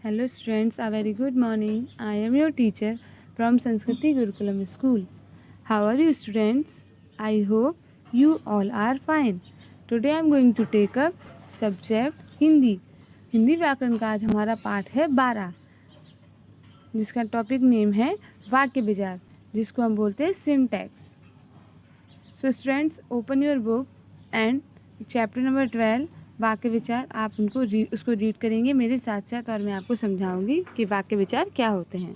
Hello students, a very good morning. I am your teacher from Sanskriti Gurukulam School. How are you students? I hope you all are fine. Today I am going to take up subject Hindi. Hindi व्याकरण का आज हमारा पाठ है 12, जिसका topic name है वाक्य विचार, जिसको हम बोलते हैं syntax. So students, open your book and chapter number 12 वाक्य विचार. आप उसको रीड करेंगे मेरे साथ साथ, और मैं आपको समझाऊंगी कि वाक्य विचार क्या होते हैं.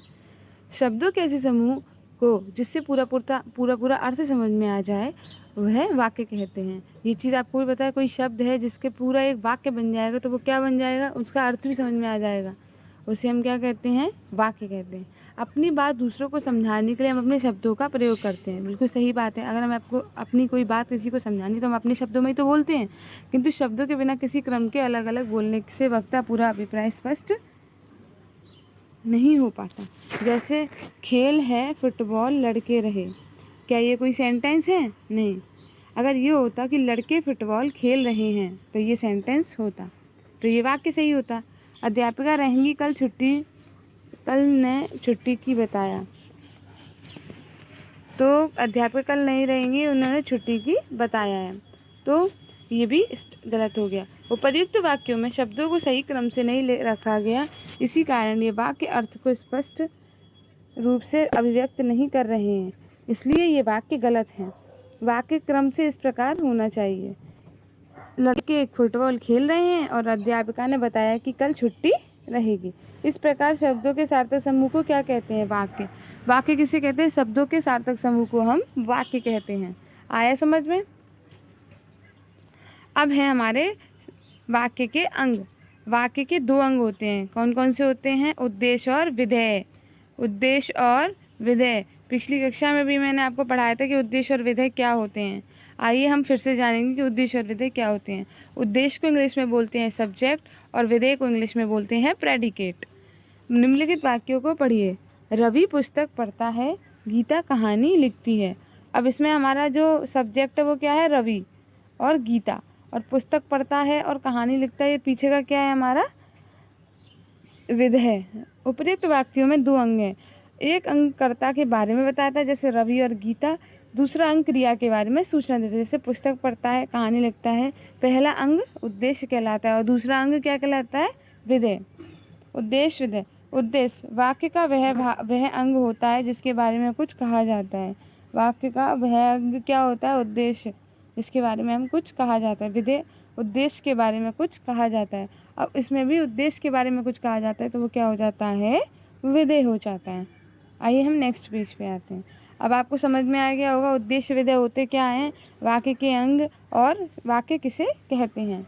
शब्दों के ऐसे समूह को जिससे पूरा अर्थ समझ में आ जाए वह वाक्य कहते हैं. ये चीज़ आपको भी पता है, कोई शब्द है जिसके पूरा एक वाक्य बन जाएगा तो वो क्या बन जाएगा, उसका अर्थ भी समझ में आ जाएगा, उसे हम क्या कहते हैं, वाक्य कहते हैं. अपनी बात दूसरों को समझाने के लिए हम अपने शब्दों का प्रयोग करते हैं. बिल्कुल सही बात है. अगर हम आपको अपनी कोई बात किसी को समझानी तो हम अपने शब्दों में ही तो बोलते हैं, किंतु शब्दों के बिना किसी क्रम के अलग अलग बोलने से वक्ता पूरा अभिप्राय स्पष्ट नहीं हो पाता. जैसे खेल है फुटबॉल लड़के रहे, क्या ये कोई सेंटेंस है? नहीं. अगर ये होता कि लड़के फुटबॉल खेल रहे हैं तो ये सेंटेंस होता, तो ये वाक्य सही होता. अध्यापिका रहेंगी कल ने छुट्टी की बताया, तो अध्यापिका कल नहीं रहेंगी, उन्होंने छुट्टी की बताया है, तो ये भी गलत हो गया. उपर्युक्त वाक्यों में शब्दों को सही क्रम से नहीं रखा गया, इसी कारण ये वाक्य अर्थ को स्पष्ट रूप से अभिव्यक्त नहीं कर रहे हैं, इसलिए ये वाक्य गलत हैं. वाक्य क्रम से इस प्रकार होना चाहिए: लड़के फुटबॉल खेल रहे हैं और अध्यापिका ने बताया कि कल छुट्टी रहेगी. इस प्रकार शब्दों के सार्थक समूह को क्या कहते हैं, वाक्य. वाक्य किसे कहते हैं, शब्दों के सार्थक समूह को हम वाक्य कहते हैं. आया समझ में? अब है हमारे वाक्य के अंग. वाक्य के 2 अंग होते हैं. कौन कौन से होते हैं? उद्देश्य और विधेय. उद्देश्य और विधेय. पिछली कक्षा में भी मैंने आपको पढ़ाया था कि उद्देश्य और विधेय क्या होते हैं. आइए हम फिर से जानेंगे कि उद्देश्य और विधेय क्या होते हैं. उद्देश्य को इंग्लिश में बोलते हैं सब्जेक्ट और विधेय को इंग्लिश में बोलते हैं प्रेडिकेट. निम्नलिखित वाक्यों को पढ़िए. रवि पुस्तक पढ़ता है, गीता कहानी लिखती है. अब इसमें हमारा जो सब्जेक्ट है वो क्या है, रवि और गीता, और पुस्तक पढ़ता है और कहानी लिखता है, ये पीछे का क्या है, हमारा विधेय. उपयुक्त वाक्यों में 2 अंग हैं. एक अंग कर्ता के बारे में बताता है जैसे रवि और गीता, दूसरा अंग क्रिया के बारे में सूचना देता है जैसे पुस्तक पढ़ता है कहानी लिखता है. पहला अंग उद्देश्य कहलाता है और दूसरा अंग क्या कहलाता है, विधेय. उद्देश्य विधेय. उद्देश्य वाक्य का वह अंग होता है जिसके बारे में कुछ कहा जाता है. वाक्य का वह अंग क्या होता है, उद्देश्य, जिसके बारे में हम कुछ कहा जाता है. विधेय उद्देश्य के बारे में कुछ कहा जाता है. अब इसमें भी उद्देश्य के बारे में कुछ कहा जाता है तो वो क्या हो जाता है, विधेय हो जाता है. आइए हम नेक्स्ट पेज पे आते हैं. अब आपको समझ में आ गया होगा उद्देश्य विधेय होते क्या हैं, वाक्य के अंग, और वाक्य किसे कहते हैं.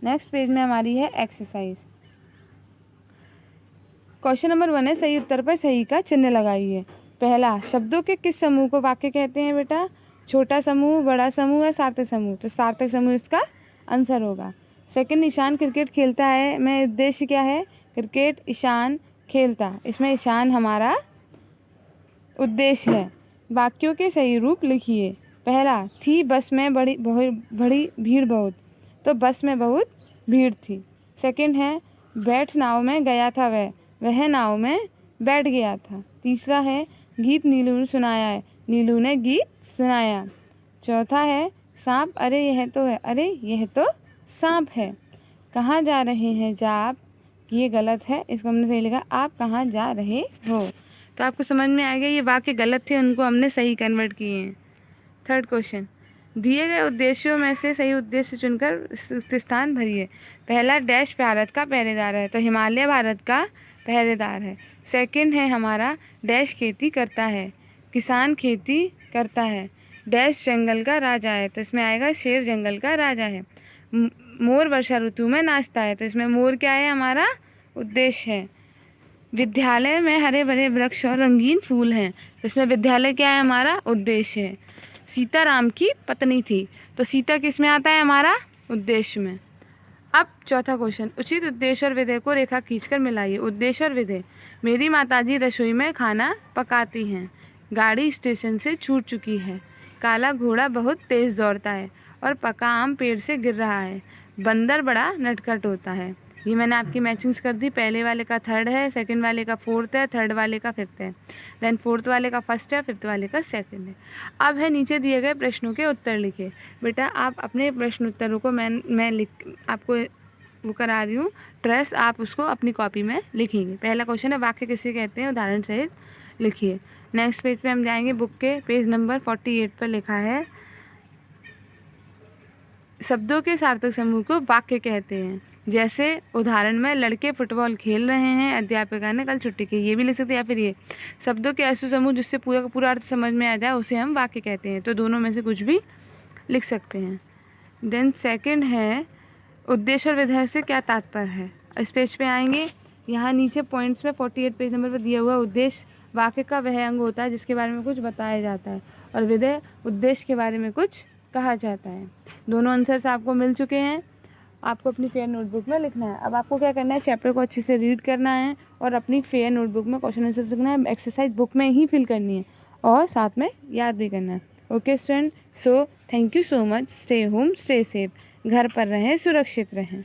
नेक्स्ट पेज में हमारी है एक्सरसाइज. क्वेश्चन नंबर 1 है, सही उत्तर पर सही का चिन्ह लगाइए. पहला, शब्दों के किस समूह को वाक्य कहते हैं बेटा? छोटा समूह, बड़ा समूह या सार्थक समूह? तो सार्थक समूह इसका आंसर होगा. सेकंड, ईशान क्रिकेट खेलता है, मैं उद्देश्य क्या है, क्रिकेट ईशान खेलता, इसमें ईशान हमारा उद्देश्य है. वाक्यों के सही रूप लिखिए. पहला, थी बस में बड़ी भीड़ बहुत, तो बस में बहुत भीड़ थी. सेकंड है, बैठ नाव में गया था वह नाव में बैठ गया था. तीसरा है, गीत नीलू ने सुनाया है, नीलू ने गीत सुनाया. चौथा है, सांप अरे यह तो सांप है. कहाँ जा रहे हैं जा आप, ये गलत है, इसको हमने सही लिखा, आप कहाँ जा रहे हो. तो आपको समझ में आ गया ये वाक्य गलत थे, उनको हमने सही कन्वर्ट किए हैं. थर्ड क्वेश्चन, दिए गए उद्देश्यों में से सही उद्देश्य चुनकर स्थान भरिए. पहला, डैश भारत का पहरेदार है, तो हिमालय भारत का पहरेदार है. सेकंड है हमारा, डैश खेती करता है, किसान खेती करता है. डैश जंगल का राजा है, तो इसमें आएगा शेर जंगल का राजा है. मोर वर्षा ऋतु में नाचता है, तो इसमें मोर क्या है, हमारा उद्देश्य है. विद्यालय में हरे भरे वृक्ष और रंगीन फूल हैं, तो इसमें विद्यालय क्या है, हमारा उद्देश्य है. सीता राम की पत्नी थी, तो सीता किस में आता है, हमारा उद्देश्य में. अब चौथा क्वेश्चन, उचित उद्देश्य और विधेय को रेखा खींचकर मिलाइए. उद्देश्य और विधेय. मेरी माताजी रसोई में खाना पकाती हैं, गाड़ी स्टेशन से छूट चुकी है, काला घोड़ा बहुत तेज दौड़ता है और पका आम पेड़ से गिर रहा है, बंदर बड़ा नटखट होता है. ये मैंने आपकी मैचिंग्स कर दी। पहले वाले का थर्ड है, सेकंड वाले का फोर्थ है, थर्ड वाले का फिफ्थ है, देन फोर्थ वाले का फर्स्ट है, फिफ्थ वाले का सेकंड है। अब है नीचे दिए गए प्रश्नों के उत्तर लिखे। बेटा आप अपने प्रश्न उत्तरों को मैं लिख आपको वो करा रही हूँ ट्रेस, आप उसको अपनी कॉपी में लिखेंगे। पहला क्वेश्चन है वाक्य किसे कहते हैं, उदाहरण सहित लिखिए। नेक्स्ट पेज पे हम जाएंगे, बुक के पेज नंबर 48 पर लिखा है शब्दों के सार्थक समूह को वाक्य कहते हैं। जैसे उदाहरण में लड़के फुटबॉल खेल रहे हैं, अध्यापिका ने कल छुट्टी की, ये भी लिख सकते हैं। या फिर ये शब्दों के ऐसे समूह जिससे पूरा का पूरा अर्थ समझ में आ जाए उसे हम वाक्य कहते हैं। तो दोनों में से कुछ भी लिख सकते हैं। देन सेकंड है उद्देश्य और विधेय से क्या तात्पर्य है। इस पेज पे आएंगे, यहाँ नीचे पॉइंट्स में 48 पेज नंबर पर दिया हुआ उद्देश्य वाक्य का वह अंग होता है जिसके बारे में कुछ बताया जाता है, और विधेय उद्देश्य के बारे में कुछ कहा जाता है। दोनों आंसर्स आपको मिल चुके हैं, आपको अपनी फेयर नोटबुक में लिखना है। अब आपको क्या करना है, चैप्टर को अच्छे से रीड करना है और अपनी फेयर नोटबुक में क्वेश्चन आंसर लिखना है। एक्सरसाइज बुक में ही फिल करनी है और साथ में याद भी करना है। Okay student, so thank you so much. Stay home, stay safe, घर पर रहें, सुरक्षित रहें।